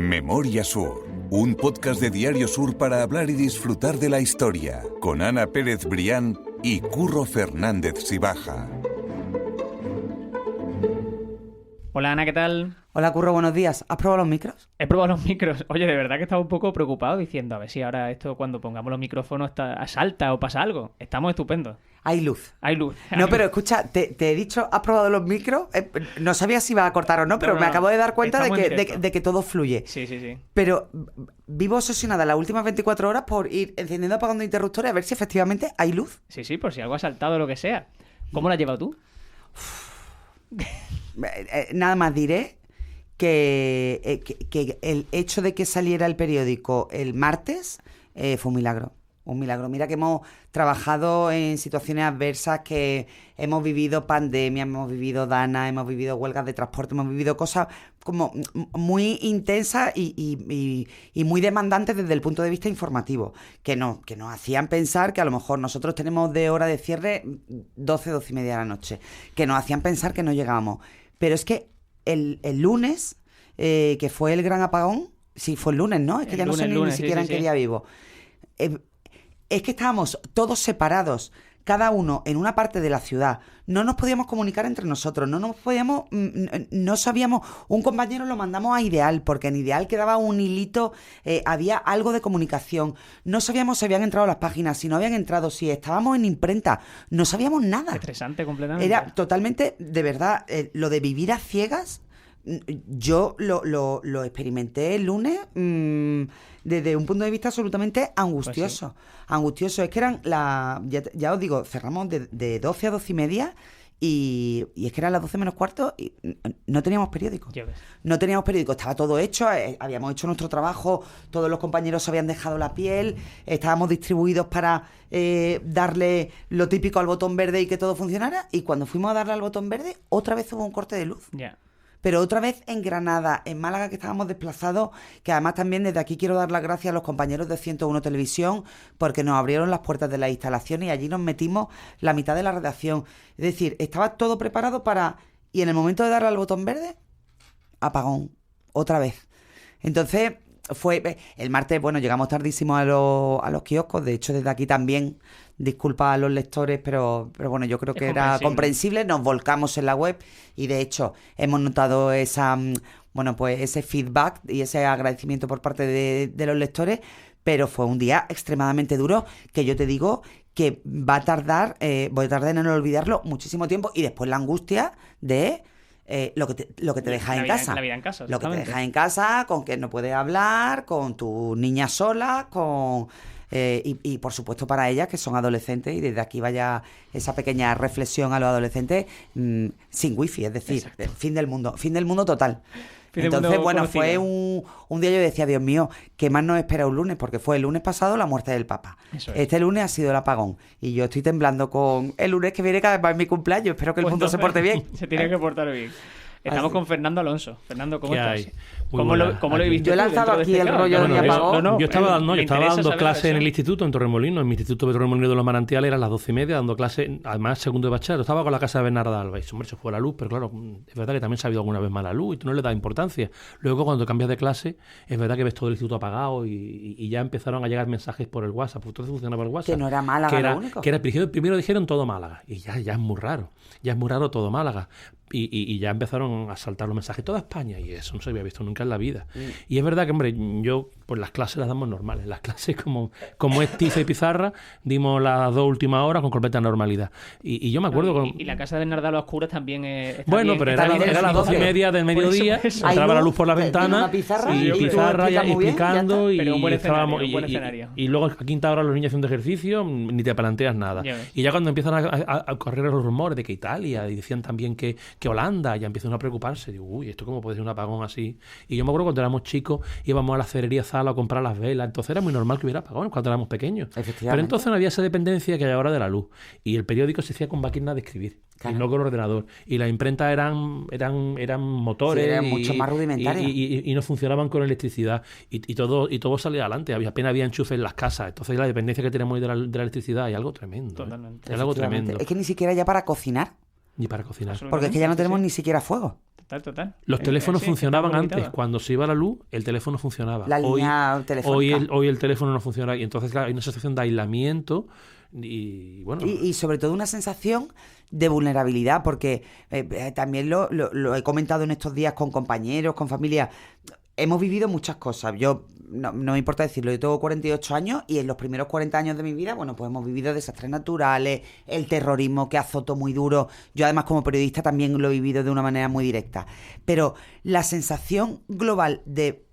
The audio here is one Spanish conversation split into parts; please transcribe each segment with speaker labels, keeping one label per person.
Speaker 1: Memoria Sur, un podcast de Diario Sur para hablar y disfrutar de la historia, con Ana Pérez Brián y Curro Fernández Sibaja.
Speaker 2: Hola Ana, ¿qué tal?
Speaker 3: Hola Curro, buenos días. ¿Has probado los micros?
Speaker 2: He probado los micros. Oye, de verdad que estaba un poco preocupado diciendo a ver si ahora esto cuando pongamos los micrófonos salta o pasa algo. Estamos estupendos.
Speaker 3: Hay luz.
Speaker 2: Hay luz.
Speaker 3: No, pero escucha, te he dicho, ¿has probado los micros? No sabía si iba a cortar o no, pero me acabo de dar cuenta de que todo fluye.
Speaker 2: Sí.
Speaker 3: Pero vivo obsesionada las últimas 24 horas por ir encendiendo, apagando interruptores a ver si efectivamente hay luz.
Speaker 2: Sí, por si algo ha saltado o lo que sea. ¿Cómo lo has llevado tú?
Speaker 3: Nada más diré que el hecho de que saliera el periódico el martes fue un milagro. Un milagro. Mira que hemos trabajado en situaciones adversas, que hemos vivido pandemia, hemos vivido dana, hemos vivido huelgas de transporte, hemos vivido cosas como muy intensas y muy demandantes desde el punto de vista informativo, que nos hacían pensar que a lo mejor nosotros tenemos de hora de cierre 12 y media de la noche, que nos hacían pensar que no llegábamos. Pero es que el lunes, que fue el gran apagón, sí, fue el lunes, ¿no? Es que ya no sé ni siquiera en qué día vivo. Es que estábamos todos separados, cada uno en una parte de la ciudad. No nos podíamos comunicar entre nosotros, no sabíamos. Un compañero lo mandamos a Ideal, porque en Ideal quedaba un hilito, había algo de comunicación. No sabíamos si habían entrado las páginas, si no habían entrado, si estábamos en imprenta. No sabíamos nada.
Speaker 2: Estresante completamente.
Speaker 3: Era totalmente, de verdad, lo de vivir a ciegas. Yo lo experimenté el lunes desde un punto de vista absolutamente angustioso.
Speaker 2: Pues sí.
Speaker 3: Angustioso. Es que eran ya os digo, cerramos de 12 a 12 y media y es que eran las 12 menos cuarto y no teníamos periódico. No teníamos periódico, estaba todo hecho, habíamos hecho nuestro trabajo, todos los compañeros se habían dejado la piel, estábamos distribuidos para darle lo típico al botón verde y que todo funcionara, y cuando fuimos a darle al botón verde, otra vez hubo un corte de luz. Pero otra vez en Granada, en Málaga, que estábamos desplazados, que además también desde aquí quiero dar las gracias a los compañeros de 101 Televisión, porque nos abrieron las puertas de la instalación y allí nos metimos la mitad de la redacción. Es decir, estaba todo preparado y en el momento de darle al botón verde, apagón, otra vez. Entonces, fue el martes, bueno, llegamos tardísimo a los kioscos. De hecho, desde aquí también disculpa a los lectores, pero bueno, yo creo que era comprensible. Nos volcamos en la web y de hecho hemos notado ese feedback y ese agradecimiento por parte de los lectores, pero fue un día extremadamente duro, que yo te digo que voy a tardar en no olvidarlo muchísimo tiempo, y después la angustia de lo que te dejas en casa.
Speaker 2: La vida en casa,
Speaker 3: lo que te dejas en casa, con que no puedes hablar, con tu niña sola, y por supuesto para ellas, que son adolescentes, y desde aquí vaya esa pequeña reflexión a los adolescentes, sin wifi, es decir, fin del mundo total. Entonces, bueno, fue un día, yo decía, Dios mío, ¿qué más nos espera un lunes? Porque fue el lunes pasado la muerte del Papa. Este lunes ha sido el apagón. Y yo estoy temblando con el lunes que viene, cada vez mi cumpleaños. Espero que el mundo se porte bien.
Speaker 2: Se tiene que portar bien. Estamos con Fernando Alonso. Fernando, ¿cómo estás? ¿Cómo lo he visto?
Speaker 3: Yo he lanzado aquí el rollo de apagón.
Speaker 4: Yo estaba dando clases en el instituto, en Torremolinos, en mi instituto de Torremolinos de los Manantiales, eran las 12:30, dando clases, además segundo de bachillerato. Estaba con la casa de Bernarda Alba. Y hombre, se fue la luz, pero claro, es verdad que también se ha habido alguna vez más la luz y tú no le das importancia. Luego, cuando cambias de clase, es verdad que ves todo el instituto apagado y ya empezaron a llegar mensajes por el WhatsApp. Porque todo funcionaba por el WhatsApp.
Speaker 3: Que no era Málaga lo único.
Speaker 4: Que era, primero dijeron todo Málaga. Y ya es muy raro. Ya es muy raro todo Málaga. Y ya empezaron a saltar los mensajes toda España, y eso no se había visto nunca en la vida. Y es verdad que, hombre, yo pues las clases las damos normales. Las clases como es tiza y pizarra, dimos las 2 últimas horas con completa normalidad. Y yo me acuerdo
Speaker 2: y la casa de Bernarda a las oscuras también
Speaker 4: bueno, pero era las 12:30 del mediodía, entraba la luz por la ventana y pizarra ya explicando,
Speaker 2: pero un buen escenario.
Speaker 4: Y luego a quinta hora los niños haciendo ejercicio, ni te planteas nada. Y ya cuando empiezan a correr los rumores de que Italia, y decían también que Holanda, ya empiezan a preocuparse. Digo, uy, ¿esto cómo puede ser un apagón así? Y yo me acuerdo cuando éramos chicos, íbamos a la cerería Zala a comprar las velas. Entonces era muy normal que hubiera apagones cuando éramos pequeños. Pero entonces no había esa dependencia que hay ahora de la luz. Y el periódico se hacía con máquinas de escribir, y no con ordenador. Y las imprentas eran motores,
Speaker 3: eran mucho más rudimentarias.
Speaker 4: Y no funcionaban con electricidad. Y todo salía adelante. Apenas había enchufes en las casas. Entonces la dependencia que tenemos hoy de la electricidad es algo tremendo.
Speaker 2: Totalmente.
Speaker 4: Es algo tremendo.
Speaker 3: Es que ni siquiera ya para cocinar.
Speaker 4: Ni para cocinar.
Speaker 3: Porque es que ya no tenemos ni siquiera fuego.
Speaker 2: Total.
Speaker 4: Los teléfonos funcionaban antes. Cuando se iba la luz, el teléfono funcionaba.
Speaker 3: La línea telefónica.
Speaker 4: Hoy el teléfono no funciona. Y entonces, claro, hay una sensación de aislamiento y bueno...
Speaker 3: Y sobre todo una sensación de vulnerabilidad, porque también lo he comentado en estos días con compañeros, con familia. Hemos vivido muchas cosas. Yo, no me importa decirlo, yo tengo 48 años y en los primeros 40 años de mi vida, bueno, pues hemos vivido desastres naturales, el terrorismo que azotó muy duro. Yo además como periodista también lo he vivido de una manera muy directa. Pero la sensación global de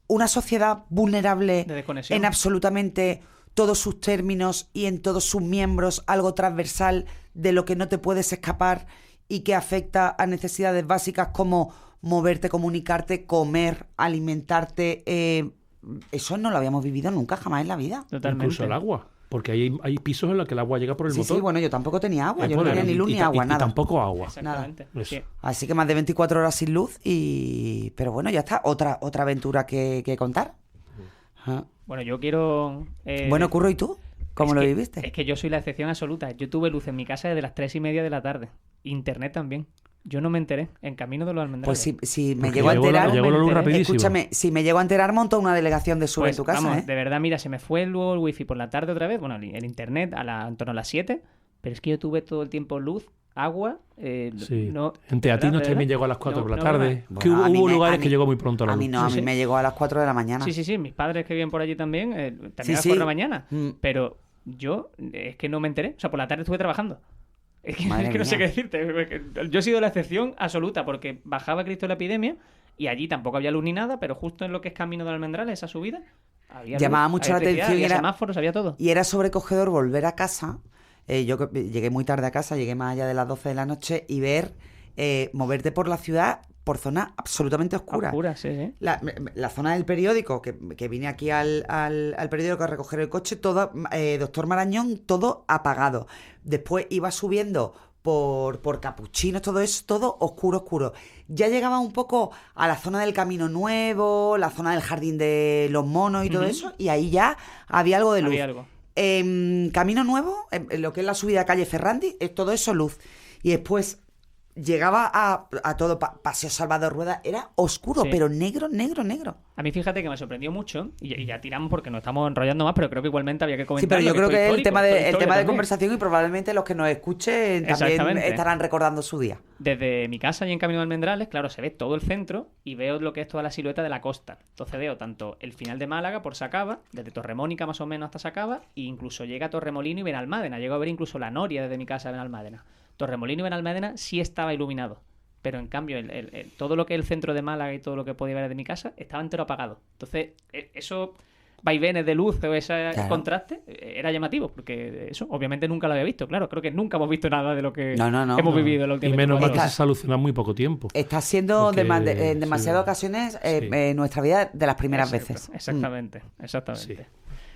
Speaker 3: una sociedad vulnerable en absolutamente todos sus términos y en todos sus miembros, algo transversal de lo que no te puedes escapar y que afecta a necesidades básicas como moverte, comunicarte, comer, alimentarte, eso no lo habíamos vivido nunca, jamás en la vida.
Speaker 4: Totalmente. Incluso el agua, porque hay pisos en los que el agua llega por el motor.
Speaker 3: Sí, bueno, yo tampoco tenía agua, yo no tenía ni luz ni agua, nada.
Speaker 4: Y tampoco agua.
Speaker 3: Nada. Así que más de 24 horas sin luz pero bueno, ya está, otra aventura que contar.
Speaker 2: Bueno, yo quiero...
Speaker 3: Bueno, Curro, ¿y tú? ¿Cómo lo viviste?
Speaker 2: Es que yo soy la excepción absoluta. Yo tuve luz en mi casa desde las 3:30 de la tarde. Internet también. Yo no me enteré en camino de los Almendrales.
Speaker 3: Pues si me llego a enterar...
Speaker 4: Llegó la luz rapidísimo.
Speaker 3: Escúchame, si me llego a enterar, monto una delegación de Sur en tu casa,
Speaker 2: vamos, de verdad, mira, se me fue luego el wifi por la tarde otra vez. Bueno, el internet en torno a las 7. Pero es que yo tuve todo el tiempo luz, agua...
Speaker 4: en Teatinos también llegó a las 4 por la tarde.
Speaker 3: Bueno,
Speaker 4: que hubo lugares que llegó muy pronto a la luz.
Speaker 3: A mí me llegó a las 4 de la mañana.
Speaker 2: Sí. Mis padres que viven por allí también a las 4 de la mañana. Pero yo es que no me enteré. O sea, por la tarde estuve trabajando. Es que no sé qué decirte. Yo he sido la excepción absoluta porque bajaba Cristo la epidemia y allí tampoco había luz ni nada, pero justo en lo que es camino de Almendrales, esa subida, había
Speaker 3: llamaba
Speaker 2: luz,
Speaker 3: mucho
Speaker 2: había
Speaker 3: la atención.
Speaker 2: había semáforos, había todo.
Speaker 3: Y era sobrecogedor volver a casa. Yo llegué muy tarde a casa, llegué más allá de las 12 de la noche y ver moverte por la ciudad por zonas absolutamente oscuras.
Speaker 2: Oscuras, sí.
Speaker 3: La zona del periódico, que vine aquí al periódico a recoger el coche, todo, Doctor Marañón, todo apagado. Después iba subiendo por Capuchinos, todo eso, todo oscuro. Ya llegaba un poco a la zona del Camino Nuevo, la zona del Jardín de los Monos y todo eso, y ahí ya había algo de luz.
Speaker 2: Había algo.
Speaker 3: Camino Nuevo, lo que es la subida a calle Ferrandi, es todo eso luz. Y después llegaba a todo Paseo Salvador Rueda, era oscuro, pero negro.
Speaker 2: A mí fíjate que me sorprendió mucho, y ya tiramos porque nos estamos enrollando más, pero creo que igualmente había que comentar.
Speaker 3: Sí, pero yo creo que el tema de
Speaker 2: conversación
Speaker 3: y probablemente los que nos escuchen también estarán recordando su día.
Speaker 2: Desde mi casa y en Camino de Almendrales, claro, se ve todo el centro y veo lo que es toda la silueta de la costa. Entonces veo tanto el final de Málaga por Sacaba, desde Torremónica más o menos hasta Sacaba, e incluso llega a Torremolino y Benalmádena. Llego a ver incluso la noria desde mi casa de Benalmádena. Torremolino y Benalmádena sí estaba iluminado, pero en cambio todo lo que es el centro de Málaga y todo lo que podía ver desde mi casa estaba entero apagado. Entonces, eso vaivenes de luz o ese contraste era llamativo, porque eso obviamente nunca lo había visto. Claro, creo que nunca hemos visto nada de lo que hemos vivido en los últimos
Speaker 4: y menos mal que se soluciona en muy poco tiempo.
Speaker 3: Está siendo en demasiadas ocasiones nuestra vida de las primeras veces.
Speaker 2: Exactamente.
Speaker 4: Sí.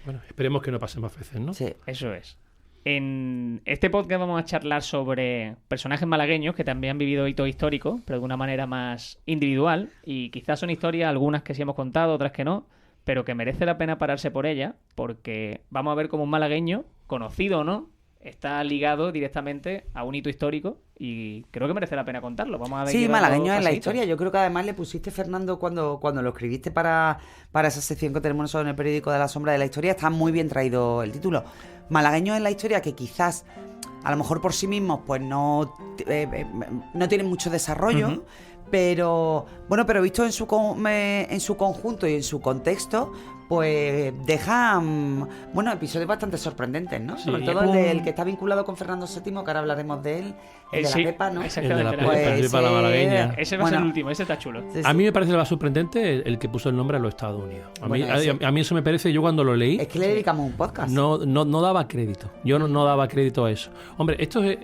Speaker 4: Bueno, esperemos que no pase más veces, ¿no?
Speaker 3: Sí.
Speaker 2: Eso es. En este podcast vamos a charlar sobre personajes malagueños que también han vivido hitos históricos, pero de una manera más individual, y quizás son historias, algunas que sí hemos contado, otras que no, pero que merece la pena pararse por ellas, porque vamos a ver cómo un malagueño, conocido o no, está ligado directamente a un hito histórico y creo que merece la pena contarlo. Vamos a ver.
Speaker 3: Sí, malagueño en la historia. Yo creo que además le pusiste, Fernando, cuando lo escribiste para esa sección que tenemos nosotros en el periódico de La Sombra de la Historia, está muy bien traído el título. Malagueños en la historia, que quizás a lo mejor por sí mismos pues no tienen mucho desarrollo, pero visto en su conjunto y en su contexto, pues dejan episodios bastante sorprendentes, ¿no? Sobre todo el que está vinculado con Fernando VII, que ahora hablaremos de él, el de la Pepa, ¿no?
Speaker 2: Exactamente.
Speaker 4: El de la Pepa, la malagueña.
Speaker 2: Ese va a ser el último, ese está chulo.
Speaker 4: A mí me parece el más sorprendente el que puso el nombre a los Estados Unidos. A mí eso me parece, yo cuando lo leí...
Speaker 3: Es que le dedicamos un podcast.
Speaker 4: No daba crédito. Yo no daba crédito a eso. Hombre, esto es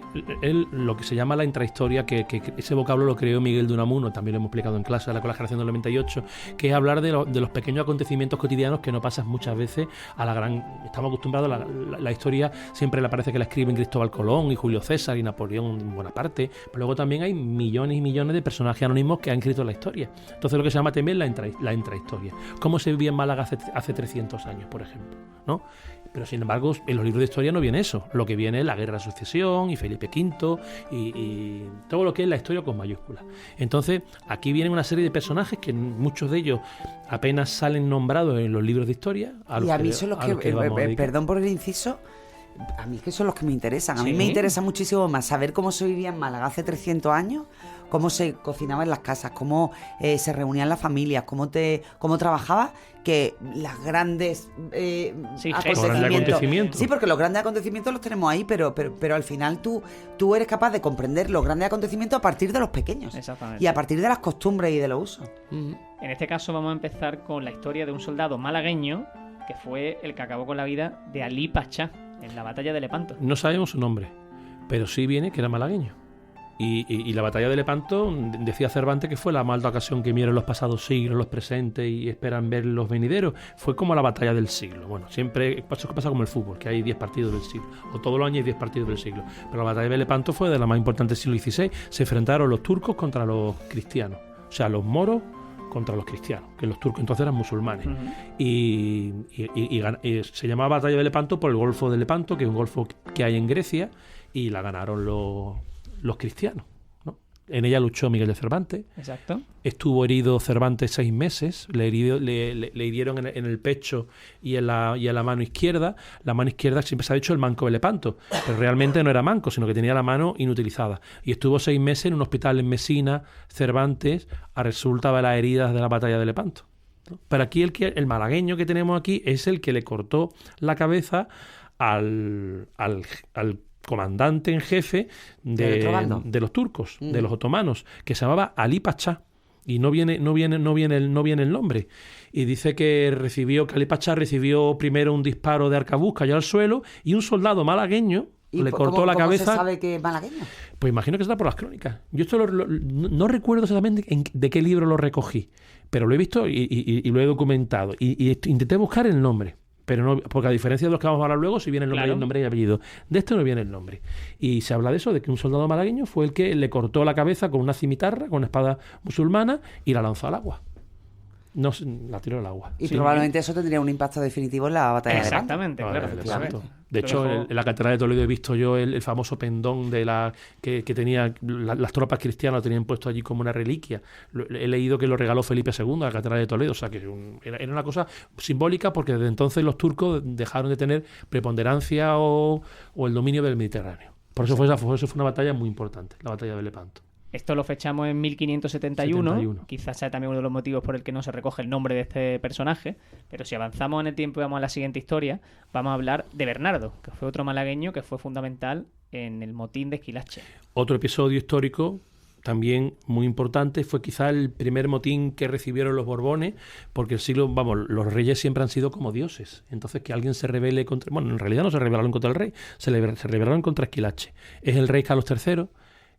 Speaker 4: lo que se llama la intrahistoria, que ese vocablo lo creó Miguel de Unamuno, también lo hemos explicado en clase, con la generación del 98, que es hablar de los pequeños acontecimientos cotidianos que no pasan muchas veces a la gran... Estamos acostumbrados a la historia, siempre le parece que la escriben Cristóbal Colón y Julio César y Napoleón Bonaparte, pero luego también hay millones y millones de personajes anónimos que han escrito la historia. Entonces lo que se llama también la intrahistoria. ¿Cómo se vivía en Málaga hace 300 años, por ejemplo? ¿No? Pero sin embargo, en los libros de historia no viene eso. Lo que viene es la Guerra de Sucesión y Felipe V y todo lo que es la historia con mayúsculas. Entonces, aquí vienen una serie de personajes que muchos de ellos apenas salen nombrados en los libros de historia.
Speaker 3: Y a mí son los que perdón por el inciso, a mí que son los que me interesan. A mí me interesa muchísimo más saber cómo se vivía en Málaga hace 300 años, cómo se cocinaba en las casas, cómo se reunían las familias, cómo trabajaba, que las grandes acontecimientos. Sí, porque los grandes acontecimientos los tenemos ahí, pero al final tú eres capaz de comprender los grandes acontecimientos a partir de los pequeños.
Speaker 2: Exactamente.
Speaker 3: Y a partir de las costumbres y de los usos.
Speaker 2: En este caso vamos a empezar con la historia de un soldado malagueño que fue el que acabó con la vida de Alí Pachá en la batalla de Lepanto.
Speaker 4: No sabemos su nombre, pero sí viene que era malagueño. Y la batalla de Lepanto, decía Cervantes que fue la mala ocasión que vieron los pasados siglos, los presentes y esperan ver los venideros. Fue como la batalla del siglo. Bueno, siempre pasa como el fútbol, que hay 10 partidos del siglo, o todos los años hay 10 partidos del siglo. Pero la batalla de Lepanto fue de la más importante del siglo XVI. Se enfrentaron los turcos contra los cristianos, o sea, los moros contra los cristianos, que los turcos entonces eran musulmanes. Y se llamaba batalla de Lepanto por el Golfo de Lepanto, que es un golfo que hay en Grecia, y la ganaron los cristianos, ¿no? En ella luchó Miguel de Cervantes.
Speaker 2: Exacto.
Speaker 4: Estuvo herido Cervantes 6 meses, le hirieron en el pecho y en la mano izquierda. La mano izquierda siempre se ha dicho el manco de Lepanto, pero realmente no era manco, sino que tenía la mano inutilizada. Y estuvo 6 meses en un hospital en Mesina, Cervantes, a resulta de las heridas de la batalla de Lepanto, ¿no? Pero aquí el malagueño que tenemos aquí es el que le cortó la cabeza al comandante en jefe de los turcos, de los otomanos, que se llamaba Alí Pachá, y no viene el nombre. Y dice que Alí Pachá recibió primero un disparo de arcabuz, cayó al suelo, y un soldado malagueño le cortó la cabeza.
Speaker 3: ¿Cómo se sabe que es malagueño?
Speaker 4: Pues imagino que está por las crónicas. Yo esto no recuerdo exactamente de qué libro lo recogí, pero lo he visto y lo he documentado. Y intenté buscar el nombre. Pero no, porque a diferencia de los que vamos a hablar luego, si viene el nombre y apellido. De este no viene el nombre. Y se habla de eso, de que un soldado malagueño fue el que le cortó la cabeza con una cimitarra, con una espada musulmana, y la lanzó al agua. No, la tiró al agua.
Speaker 3: Y probablemente eso tendría un impacto definitivo en la batalla de Lepanto.
Speaker 2: Exactamente, claro.
Speaker 4: De hecho, en la Catedral de Toledo he visto yo el famoso pendón que tenía las tropas cristianas, lo tenían puesto allí como una reliquia. He leído que lo regaló Felipe II a la Catedral de Toledo, o sea que era una cosa simbólica, porque desde entonces los turcos dejaron de tener preponderancia o el dominio del Mediterráneo. Por eso fue una batalla muy importante, la batalla de Lepanto.
Speaker 2: Esto lo fechamos en 1571. Quizás sea también uno de los motivos por el que no se recoge el nombre de este personaje. Pero si avanzamos en el tiempo y vamos a la siguiente historia, vamos a hablar de Bernardo, que fue otro malagueño que fue fundamental en el motín de Esquilache.
Speaker 4: Otro episodio histórico también muy importante, fue quizá el primer motín que recibieron los Borbones, porque los reyes siempre han sido como dioses. Entonces que alguien se rebele contra... Bueno, en realidad no se rebelaron contra el rey, se rebelaron contra Esquilache. Es el rey Carlos III,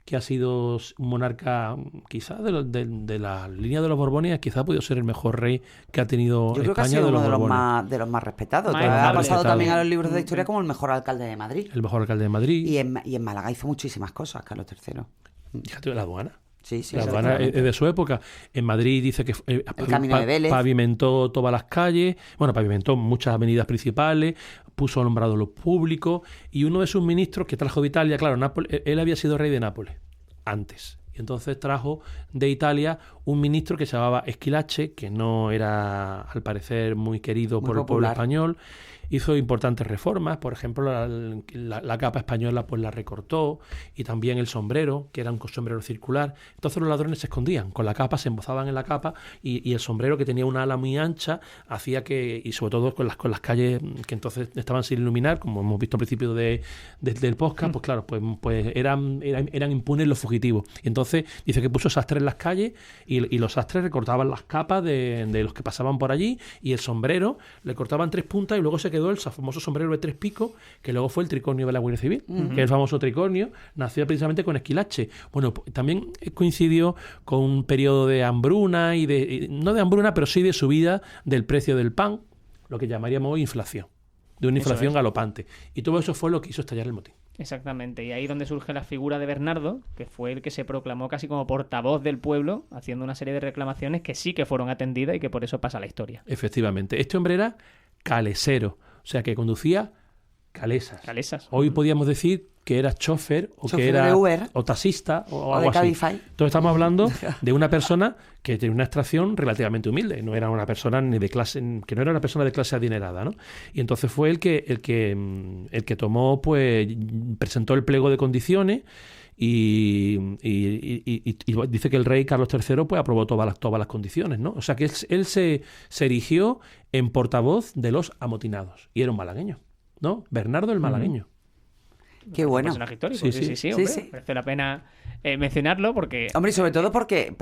Speaker 4: que ha sido un monarca quizás de la línea de los Borbones, quizás ha podido ser el mejor rey que ha tenido España.
Speaker 3: Yo creo que ha sido uno de los más respetados. Ha pasado también a los libros de historia como el mejor alcalde de Madrid.
Speaker 4: El mejor alcalde de Madrid.
Speaker 3: Y en Málaga hizo muchísimas cosas, Carlos III.
Speaker 4: Fíjate, la aduana.
Speaker 3: Sí,
Speaker 4: la aduana es de su época. En Madrid dice que
Speaker 3: el camino de Vélez.
Speaker 4: Pavimentó todas las calles, pavimentó muchas avenidas principales, puso alumbrado los públicos, y uno de sus ministros que trajo de Italia, claro, él había sido rey de Nápoles antes, y entonces trajo de Italia un ministro que se llamaba Esquilache, que no era al parecer muy querido por el pueblo español. Hizo importantes reformas, por ejemplo, la capa española pues la recortó, y también el sombrero, que era un sombrero circular. Entonces los ladrones se escondían con la capa, se embozaban en la capa, y el sombrero, que tenía una ala muy ancha, hacía que, y sobre todo con las calles que entonces estaban sin iluminar, como hemos visto al principio del podcast, pues claro, pues eran impunes los fugitivos. Y entonces dice que puso sastres en las calles, y los sastres recortaban las capas de los que pasaban por allí, y el sombrero le cortaban 3 puntas, y luego se quedó el famoso sombrero de 3 picos, que luego fue el tricornio de la Guardia Civil, que el famoso tricornio nació precisamente con Esquilache. Bueno, también coincidió con un periodo de hambruna, no de hambruna, pero sí de subida del precio del pan, lo que llamaríamos hoy inflación, de una inflación galopante. Y todo eso fue lo que hizo estallar el motín.
Speaker 2: Exactamente, y ahí es donde surge la figura de Bernardo, que fue el que se proclamó casi como portavoz del pueblo, haciendo una serie de reclamaciones que sí que fueron atendidas y que por eso pasa la historia.
Speaker 4: Efectivamente, este hombre era calesero. O sea, que conducía calesas. Hoy
Speaker 2: Uh-huh.
Speaker 4: podíamos decir que era chofer o
Speaker 3: Chofer
Speaker 4: que era
Speaker 3: de Uber,
Speaker 4: o taxista o
Speaker 3: de
Speaker 4: algo así.
Speaker 3: Cabify.
Speaker 4: Entonces estamos hablando de una persona que tenía una extracción relativamente humilde, no era una persona ni de clase, que no era una persona de clase adinerada, ¿no? Y entonces fue el que tomó, pues, presentó el pliego de condiciones y dice que el rey Carlos III pues aprobó todas las condiciones, ¿no? O sea que él se erigió en portavoz de los amotinados y era un malagueño, ¿no? Bernardo el Malagueño.
Speaker 3: Qué bueno.
Speaker 2: Un personaje histórico, sí, hombre. Merece la pena mencionarlo porque...
Speaker 3: Hombre, y sobre todo porque,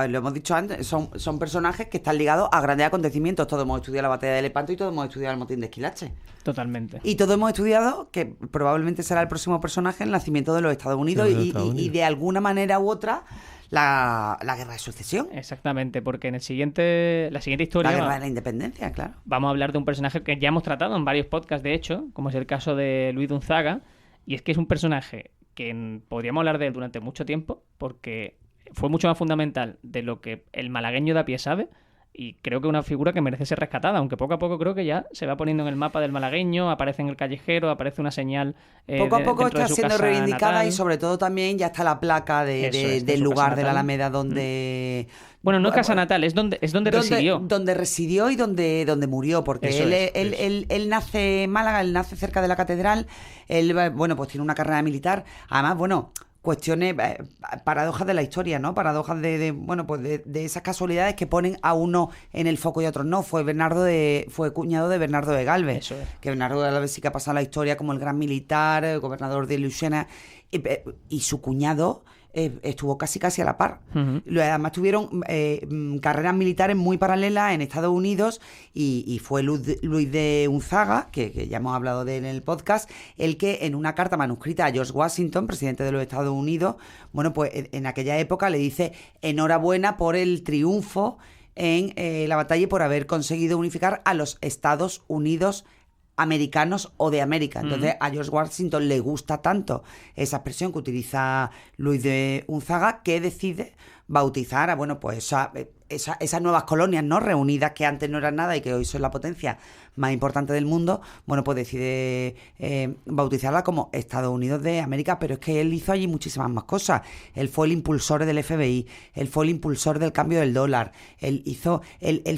Speaker 3: lo hemos dicho antes, son personajes que están ligados a grandes acontecimientos. Todos hemos estudiado la batalla de Lepanto y todos hemos estudiado el motín de Esquilache.
Speaker 2: Totalmente.
Speaker 3: Y todos hemos estudiado que probablemente será el próximo personaje el nacimiento de los Estados Unidos y de alguna manera u otra la guerra de sucesión.
Speaker 2: Exactamente, porque en la siguiente historia...
Speaker 3: La guerra de la independencia, claro.
Speaker 2: Vamos a hablar de un personaje que ya hemos tratado en varios podcasts, de hecho, como es el caso de Luis de Unzaga. Y es que es un personaje que podríamos hablar de él durante mucho tiempo porque fue mucho más fundamental de lo que el malagueño de a pie sabe y creo que es una figura que merece ser rescatada, aunque poco a poco creo que ya se va poniendo en el mapa del malagueño, aparece en el callejero, aparece una señal
Speaker 3: poco a poco está siendo reivindicada
Speaker 2: natal.
Speaker 3: Y sobre todo también ya está la placa del lugar de la Alameda donde...
Speaker 2: Bueno, no es casa natal, es donde residió.
Speaker 3: Donde residió y donde murió, porque él nace en Málaga, él nace cerca de la catedral, él, bueno, pues tiene una carrera militar, además, bueno, cuestiones, paradojas de la historia, ¿no? Paradojas de esas casualidades que ponen a uno en el foco y a otros no. Fue cuñado de Bernardo de Galvez. Eso es. Que Bernardo de Galvez sí que ha pasado la historia como el gran militar, el gobernador de Luisiana, y su cuñado estuvo casi a la par. Uh-huh. Además tuvieron carreras militares muy paralelas en Estados Unidos y fue Luis de Unzaga, que ya hemos hablado de él en el podcast, el que en una carta manuscrita a George Washington, presidente de los Estados Unidos, bueno, pues en aquella época le dice enhorabuena por el triunfo en la batalla y por haber conseguido unificar a los Estados Unidos americanos o de América. Entonces a George Washington le gusta tanto esa expresión que utiliza Luis de Unzaga que decide bautizar a, bueno, pues esas nuevas colonias, ¿no? Reunidas, que antes no eran nada y que hoy son la potencia más importante del mundo. Bueno, pues decide bautizarla como Estados Unidos de América, pero es que él hizo allí muchísimas más cosas. Él fue el impulsor del FBI, él fue el impulsor del cambio del dólar, él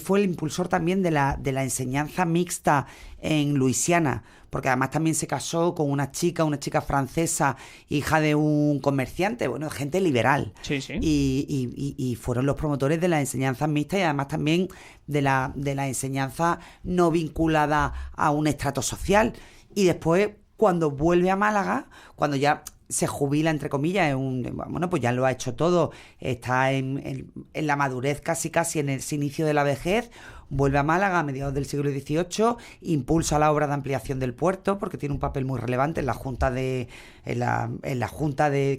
Speaker 3: fue el impulsor también de la enseñanza mixta en Luisiana, porque además también se casó con una chica francesa, hija de un comerciante, bueno, gente liberal.
Speaker 2: Sí, sí.
Speaker 3: Y fueron los promotores de la enseñanza mixta y además también de la enseñanza no vinculada a un estrato social. Y después, cuando vuelve a Málaga, cuando ya se jubila, entre comillas, bueno, pues ya lo ha hecho todo, está en la madurez casi en el inicio de la vejez, vuelve a Málaga a mediados del siglo XVIII, impulsa la obra de ampliación del puerto, porque tiene un papel muy relevante en la junta que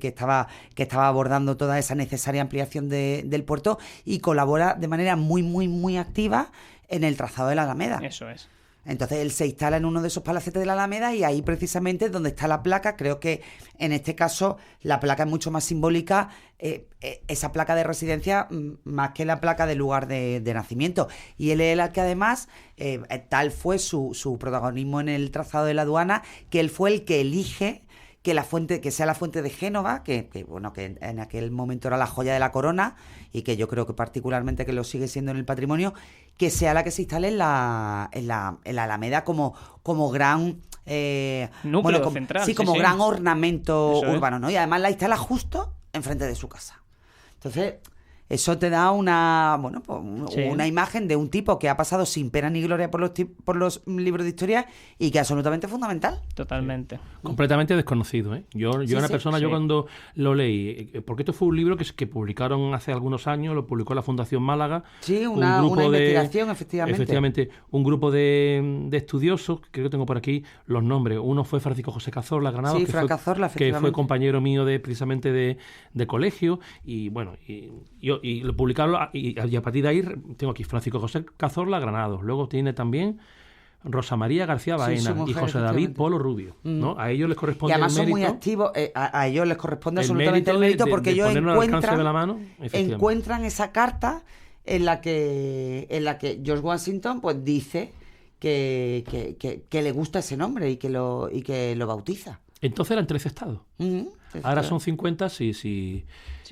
Speaker 3: estaba abordando toda esa necesaria ampliación del puerto, y colabora de manera muy, muy, muy activa en el trazado de la Alameda.
Speaker 2: Eso es.
Speaker 3: Entonces él se instala en uno de esos palacetes de la Alameda y ahí precisamente es donde está la placa. Creo que en este caso la placa es mucho más simbólica, esa placa de residencia, más que la placa del lugar de nacimiento. Y él es el que además, tal fue su protagonismo en el trazado de la aduana, que él fue el que elige que sea la fuente de Génova, que en aquel momento era la joya de la corona y que yo creo que particularmente que lo sigue siendo en el patrimonio, que sea la que se instale en la Alameda como gran
Speaker 2: núcleo central.
Speaker 3: Sí, como gran ornamento urbano, ¿no? Y además la instala justo enfrente de su casa. Entonces, eso te da una imagen de un tipo que ha pasado sin pena ni gloria por los libros de historia y que es absolutamente fundamental.
Speaker 2: Totalmente.
Speaker 4: Completamente desconocido, ¿eh? Yo cuando lo leí, porque esto fue un libro que publicaron hace algunos años, lo publicó la Fundación Málaga.
Speaker 3: Sí, una investigación, efectivamente.
Speaker 4: Efectivamente, un grupo de estudiosos, creo que tengo por aquí los nombres. Uno fue Francisco José Cazorla Granados, que fue compañero mío precisamente de colegio, y bueno, y lo publicaron, y a partir de ahí tengo aquí Francisco José Cazorla Granados, luego tiene también Rosa María García Baena y José David Polo Rubio, ¿no? A ellos les corresponde el mérito. Y además son muy
Speaker 3: activos, a ellos les corresponde absolutamente el mérito porque ellos encuentran esa carta en la que George Washington pues dice que le gusta ese nombre y que lo bautiza.
Speaker 4: Entonces eran 13 estados. Ahora son 50 si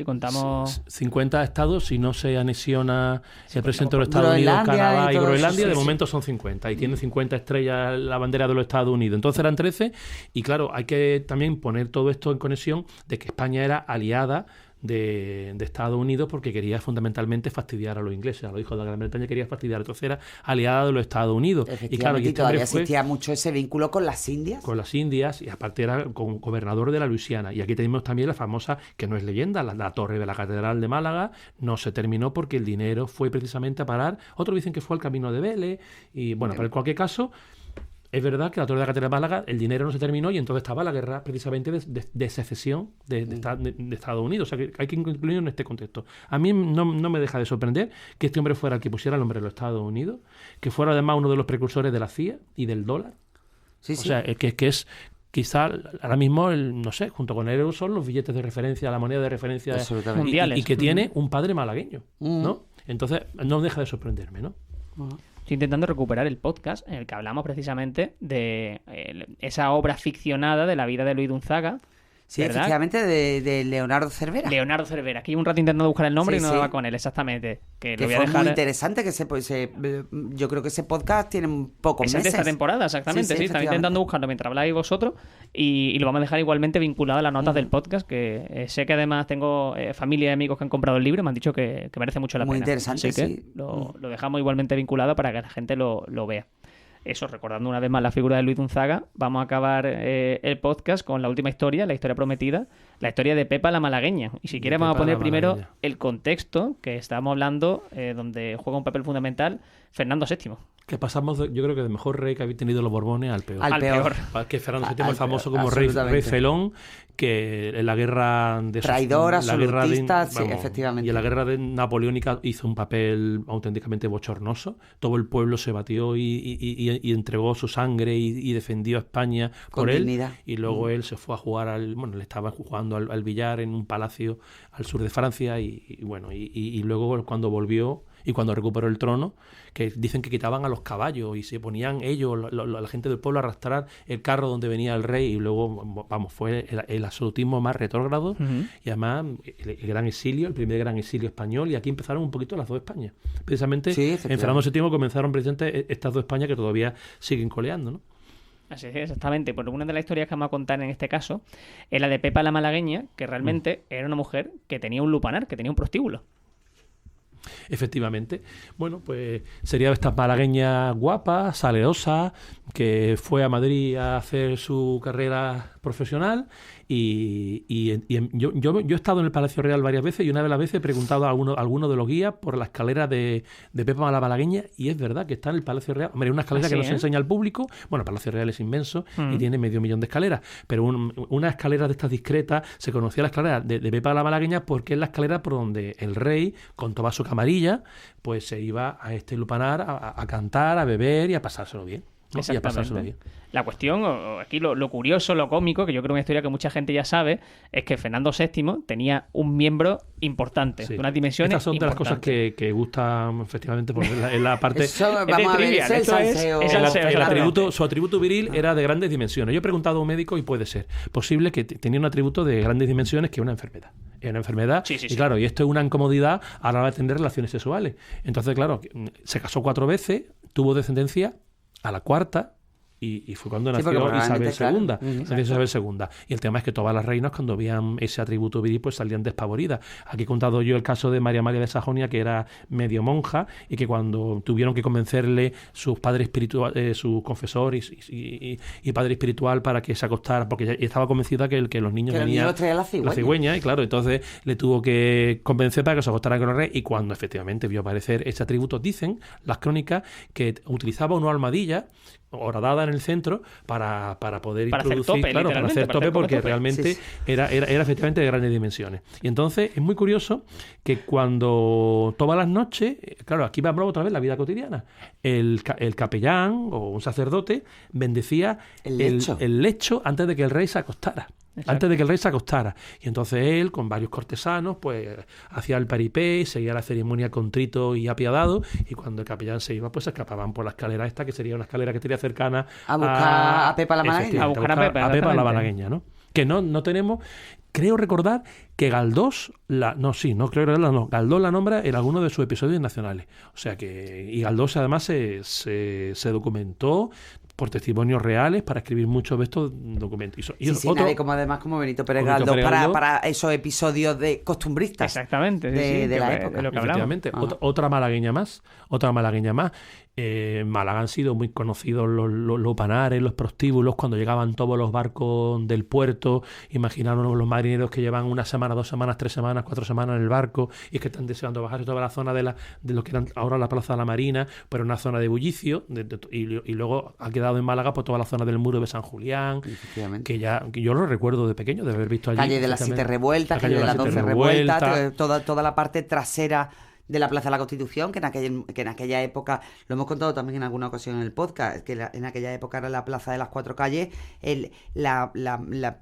Speaker 2: contamos
Speaker 4: 50 estados, si no se anexiona el presidente de los Estados Unidos, Canadá y Groenlandia, de momento son 50 y tiene 50 estrellas la bandera de los Estados Unidos. Entonces eran 13 y claro, hay que también poner todo esto en conexión de que España era aliada de Estados Unidos porque quería fundamentalmente fastidiar a los ingleses, a los hijos de la Gran Bretaña quería fastidiar, entonces era aliada de los Estados Unidos.
Speaker 3: Y claro, y todavía existía mucho ese vínculo con las Indias.
Speaker 4: Con las Indias, y aparte era gobernador de la Luisiana. Y aquí tenemos también la famosa, que no es leyenda, la torre de la Catedral de Málaga, no se terminó porque el dinero fue precisamente a parar, otros dicen que fue al Camino de Vélez, y bueno, pero en cualquier caso es verdad que la Torre de la Catedral de Málaga, el dinero no se terminó y entonces estaba la guerra precisamente de secesión de Estados Unidos. O sea, que hay que incluirlo en este contexto. A mí no me deja de sorprender que este hombre fuera el que pusiera el nombre de los Estados Unidos, que fuera además uno de los precursores de la CIA y del dólar. Sí. O sea, que es quizá ahora mismo, no sé, junto con el euro son los billetes de referencia, la moneda de referencia mundiales. Y que tiene un padre malagueño, ¿no? Entonces, no deja de sorprenderme, ¿no?
Speaker 2: Estoy intentando recuperar el podcast en el que hablamos precisamente de esa obra ficcionada de la vida de Luis de Unzaga.
Speaker 3: Sí, ¿verdad? Efectivamente, de Leonardo Cervera.
Speaker 2: Leonardo Cervera. Aquí un rato intentando buscar el nombre y no daba con él, exactamente. Que lo voy a dejar...
Speaker 3: muy interesante, yo creo que ese podcast tiene un poco meses.
Speaker 2: Es de esta temporada, exactamente. Sí, estaba intentando buscarlo mientras habláis vosotros y lo vamos a dejar igualmente vinculado a las notas del podcast, que sé que además tengo familia y amigos que han comprado el libro y me han dicho que merece mucho la pena.
Speaker 3: Muy interesante,
Speaker 2: así que lo dejamos igualmente vinculado para que la gente lo vea. Eso, recordando una vez más la figura de Luis de Unzaga, vamos a acabar el podcast con la última historia, la historia prometida, la historia de Pepa la Malagueña. Y si quieres vamos a poner primero el contexto que estábamos hablando, donde juega un papel fundamental Fernando VII.
Speaker 4: Que pasamos, yo creo que del mejor rey que habéis tenido los Borbones al peor.
Speaker 3: Al peor.
Speaker 4: Que Fernando VII es famoso como rey felón, que en la guerra de...
Speaker 3: Traidor, absolutista, sí, efectivamente.
Speaker 4: Y en la guerra napoleónica hizo un papel auténticamente bochornoso. Todo el pueblo se batió y entregó su sangre y defendió a España por él.
Speaker 3: Dignidad.
Speaker 4: Y luego él se fue a jugar le estaba jugando al billar en un palacio al sur de Francia y luego cuando volvió y cuando recuperó el trono, que dicen que quitaban a los caballos y se ponían ellos, la gente del pueblo, a arrastrar el carro donde venía el rey, y luego, fue el absolutismo más retrógrado. Y además el gran exilio, el primer gran exilio español, y aquí empezaron un poquito las dos Españas. Precisamente en Fernando VII comenzaron precisamente estas dos Españas que todavía siguen coleando, ¿no?
Speaker 2: Así es, exactamente. Por una de las historias que vamos a contar en este caso es la de Pepa la Malagueña, que realmente era una mujer que tenía un lupanar, que tenía un prostíbulo.
Speaker 4: Efectivamente. Bueno, pues sería esta malagueña guapa, salerosa, que fue a Madrid a hacer su carrera profesional y yo he estado en el Palacio Real varias veces y una de las veces he preguntado a alguno de los guías por la escalera de Pepa la Malagueña, y es verdad que está en el Palacio Real. Hombre, una escalera que no se enseña al público. Bueno, el Palacio Real es inmenso y tiene 500.000 de escaleras, pero una escalera de estas discretas, se conocía la escalera de Pepa la Malagueña porque es la escalera por donde el rey, con toda su camarilla, pues se iba a este lupanar a cantar, a beber y a pasárselo bien. ¿no? Y a pasárselo bien.
Speaker 2: La cuestión, aquí lo curioso, lo cómico, que yo creo una historia que mucha gente ya sabe, es que Fernando VII tenía un miembro importante, de unas dimensiones
Speaker 4: Estas son de las cosas que gustan efectivamente, porque en la parte...
Speaker 3: Eso, vamos a ver, es el salseo.
Speaker 4: Su atributo viril era de grandes dimensiones. Yo he preguntado a un médico y puede ser posible que tenía un atributo de grandes dimensiones, que es una enfermedad. Es una enfermedad, y claro, y esto es una incomodidad a la hora de tener relaciones sexuales. Entonces, claro, se casó 4 veces, tuvo descendencia a la 4ª, y fue cuando nació Isabel II. Isabel II. Y el tema es que todas las reinas, cuando veían ese atributo viril, pues salían despavoridas. Aquí he contado yo el caso de María de Sajonia, que era medio monja, y que cuando tuvieron que convencerle sus padres espirituales, su confesor y padre espiritual, para que se acostara, porque estaba convencida que los niños venían
Speaker 3: la
Speaker 4: cigüeña, y claro, entonces le tuvo que convencer para que se acostara con el rey, y cuando efectivamente vio aparecer ese atributo, dicen las crónicas que utilizaba una almohadilla horadada en el centro para poder introducir, para hacer tope, porque realmente era efectivamente de grandes dimensiones. Y entonces es muy curioso que cuando todas las noches, claro, aquí vamos otra vez la vida cotidiana, el capellán o un sacerdote bendecía el lecho antes de que el rey se acostara. antes de que el rey se acostara. Y entonces él, con varios cortesanos, pues hacía el paripé, seguía la ceremonia contrito y apiadado, y cuando el capellán se iba, pues se escapaban por la escalera esta, que sería una escalera que estaría cercana
Speaker 3: a buscar a Pepa la Malagueña.
Speaker 2: A buscar a Pepa
Speaker 4: la Malagueña, ¿no? Que no tenemos... Creo recordar que Galdós Galdós la nombra en alguno de sus episodios nacionales. O sea que... Y Galdós además se documentó por testimonios reales para escribir muchos de estos documentos. Y
Speaker 3: nadie como Benito Pérez Galdós para esos episodios de costumbristas.
Speaker 2: Exactamente.
Speaker 3: De la época.
Speaker 2: De lo que
Speaker 4: efectivamente. Otra malagueña más. En Málaga han sido muy conocidos los panares, los prostíbulos, cuando llegaban todos los barcos del puerto. Imaginaron los marineros que llevan 1 semana, 2 semanas, 3 semanas, 4 semanas en el barco y que están deseando bajarse toda la zona de lo que eran ahora la Plaza de la Marina, pero una zona de bullicio, y luego ha quedado en Málaga por toda la zona del Muro de San Julián, que yo lo recuerdo de pequeño, de haber visto allí.
Speaker 3: Calle de las 7 Revueltas, calle de las 12 Revueltas, toda la parte trasera de la Plaza de la Constitución, que en aquella época, lo hemos contado también en alguna ocasión en el podcast, que en aquella época era la Plaza de las 4 Calles. La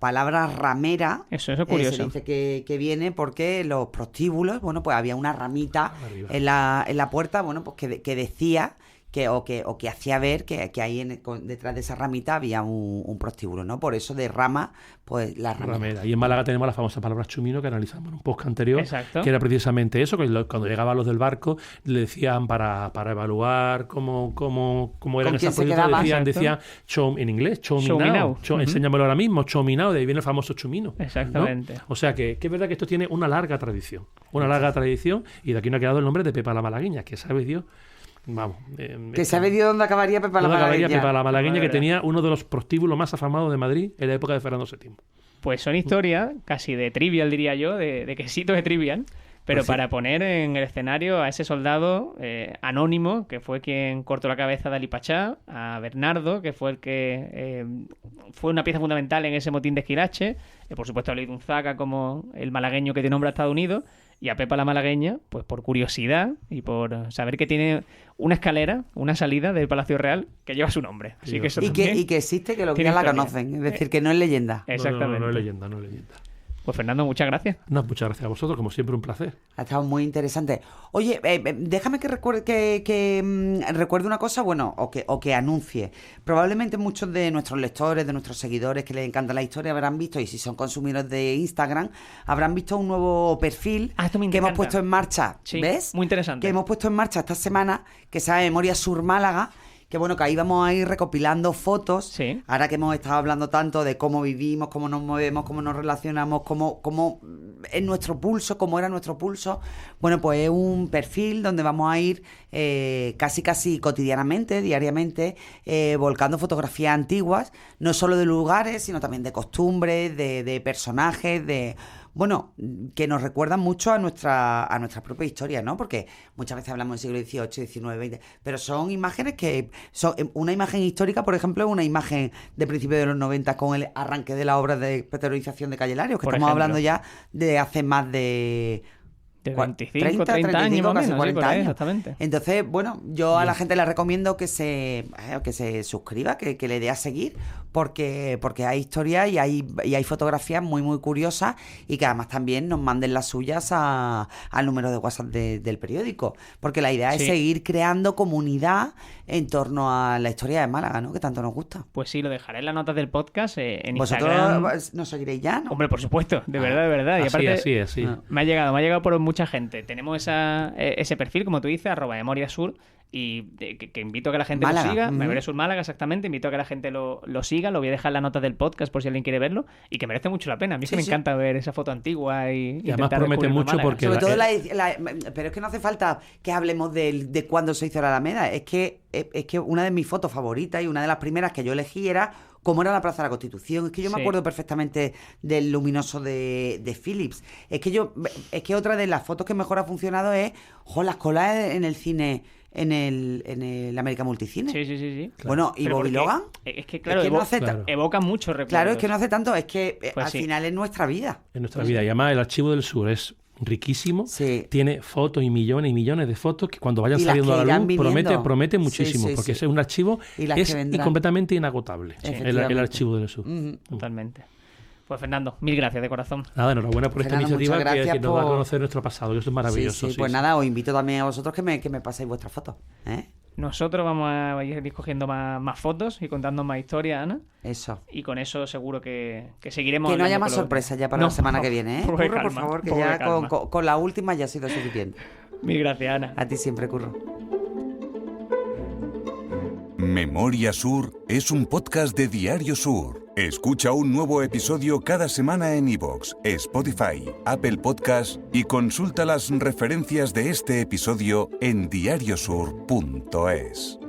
Speaker 3: palabra ramera,
Speaker 2: eso es curioso.
Speaker 3: Se dice que viene porque los prostíbulos, bueno, pues había una ramita en la puerta, bueno, pues que decía que hacía ver que ahí detrás de esa ramita había un prostíbulo, ¿no? Por eso de rama, pues la ramera.
Speaker 4: Y en Málaga tenemos la famosa palabra chumino que analizamos en un podcast anterior.
Speaker 2: Exacto.
Speaker 4: Que era precisamente eso, que cuando llegaban los del barco le decían para evaluar cómo eran esas proyectos, decían show en inglés, show me now. Enséñamelo ahora mismo, show me now, de ahí viene el famoso chumino.
Speaker 2: Exactamente.
Speaker 4: ¿No? O sea que es verdad que esto tiene una larga tradición, y de aquí no ha quedado el nombre de Pepa la Malagueña, que sabe Dios. Vamos.
Speaker 3: Que sabe Dios dónde acabaría Pepa la Malagueña.
Speaker 4: Pepa la Malagueña, que tenía uno de los prostíbulos más afamados de Madrid en la época de Fernando VII.
Speaker 2: Pues son historias casi de trivial, diría yo, de quesitos de trivial, pero pues para poner en el escenario a ese soldado anónimo, que fue quien cortó la cabeza de Ali Pachá, a Bernardo, que fue el que fue una pieza fundamental en ese motín de Esquilache, por supuesto a Luis Gonzaga como el malagueño que tiene nombre a Estados Unidos, y a Pepa la Malagueña, pues por curiosidad y por saber que tiene una escalera, una salida del Palacio Real que lleva su nombre. Así que eso
Speaker 3: y que existe, que los guías la conocen. Es decir, que no es leyenda.
Speaker 2: Exactamente.
Speaker 4: No es leyenda.
Speaker 2: Pues Fernando, muchas gracias.
Speaker 4: No, muchas gracias a vosotros, como siempre un placer.
Speaker 3: Ha estado muy interesante. Oye, déjame que recuerde una cosa, bueno, o que anuncie. Probablemente muchos de nuestros lectores, de nuestros seguidores que les encanta la historia habrán visto, y si son consumidores de Instagram, habrán visto un nuevo perfil que hemos puesto en marcha.
Speaker 2: Sí,
Speaker 3: ¿ves?
Speaker 2: Muy interesante.
Speaker 3: Que hemos puesto en marcha esta semana, que se llama Memoria Sur Málaga. Que bueno, que ahí vamos a ir recopilando fotos.
Speaker 2: Sí.
Speaker 3: Ahora que hemos estado hablando tanto de cómo vivimos, cómo nos movemos, cómo nos relacionamos, cómo es nuestro pulso, cómo era nuestro pulso. Bueno, pues es un perfil donde vamos a ir casi cotidianamente, diariamente, volcando fotografías antiguas, no solo de lugares, sino también de costumbres, de personajes, bueno, que nos recuerdan mucho a nuestra propia historia, ¿no? Porque muchas veces hablamos del siglo XVIII, XIX, XX, pero son imágenes que son... Una imagen histórica, por ejemplo, es una imagen de principios de los 90 con el arranque de la obra de petrolización de Calle Larios, que estamos hablando ya de hace más de...
Speaker 2: 25, 30 años, más o menos,
Speaker 3: 40 años.
Speaker 2: Exactamente.
Speaker 3: Entonces, bueno, yo a la gente le recomiendo que se suscriba, que le dé a seguir, porque hay historias y hay fotografías muy, muy curiosas, y que además también nos manden las suyas al número de WhatsApp del periódico, porque la idea es seguir creando comunidad en torno a la historia de Málaga, ¿no? Que tanto nos gusta.
Speaker 2: Pues sí, lo dejaré en las notas del podcast en
Speaker 3: ¿Vosotros
Speaker 2: Instagram.
Speaker 3: nos seguiréis ya, no?
Speaker 2: Hombre, por supuesto, de verdad. Y aparte,
Speaker 4: así.
Speaker 2: Me ha llegado por mucha gente. Tenemos ese perfil, como tú dices, @memoriasur, y que invito a que la gente
Speaker 3: Málaga.
Speaker 2: lo siga. Memoria Sur Málaga, exactamente. Invito a que la gente lo siga. Lo voy a dejar en las notas del podcast por si alguien quiere verlo, y que merece mucho la pena. A mí es que me encanta ver esa foto antigua y
Speaker 4: además promete mucho porque...
Speaker 3: Sobre todo pero es que no hace falta que hablemos de cuándo se hizo la Alameda. Es que una de mis fotos favoritas y una de las primeras que yo elegí era cómo era la Plaza de la Constitución. Es que yo me acuerdo perfectamente del luminoso de Philips. Es que otra de las fotos que mejor ha funcionado es las colas en el cine, en el América Multicine.
Speaker 2: Sí.
Speaker 3: Claro. Bueno, y Bobby Logan.
Speaker 2: Es que claro, evoca mucho recuerdos.
Speaker 3: Claro, es que no hace tanto. Es que
Speaker 2: pues
Speaker 3: al final es nuestra vida.
Speaker 4: Es nuestra vida. Y además el Archivo del Sur es riquísimo, tiene fotos y millones de fotos que cuando vayan saliendo a la luz promete muchísimo, porque es un archivo completamente inagotable, el Archivo del Sur.
Speaker 2: Totalmente. Pues Fernando, mil gracias de corazón.
Speaker 4: Nada, enhorabuena por esta iniciativa que nos va a conocer nuestro pasado, que eso es maravilloso.
Speaker 3: Pues nada, os invito también a vosotros que me paséis vuestras fotos.
Speaker 2: Nosotros vamos a ir cogiendo más fotos y contando más historias, Ana.
Speaker 3: Eso.
Speaker 2: Y con eso seguro que seguiremos.
Speaker 3: Que no haya más sorpresas ya para la semana que viene, ¿eh?
Speaker 2: Curro,
Speaker 3: por favor, que ya con la última ya ha sido suficiente.
Speaker 2: Mil gracias, Ana.
Speaker 3: A ti siempre, Curro.
Speaker 1: Memoria Sur es un podcast de Diario Sur. Escucha un nuevo episodio cada semana en iVoox, Spotify, Apple Podcasts y consulta las referencias de este episodio en diariosur.es.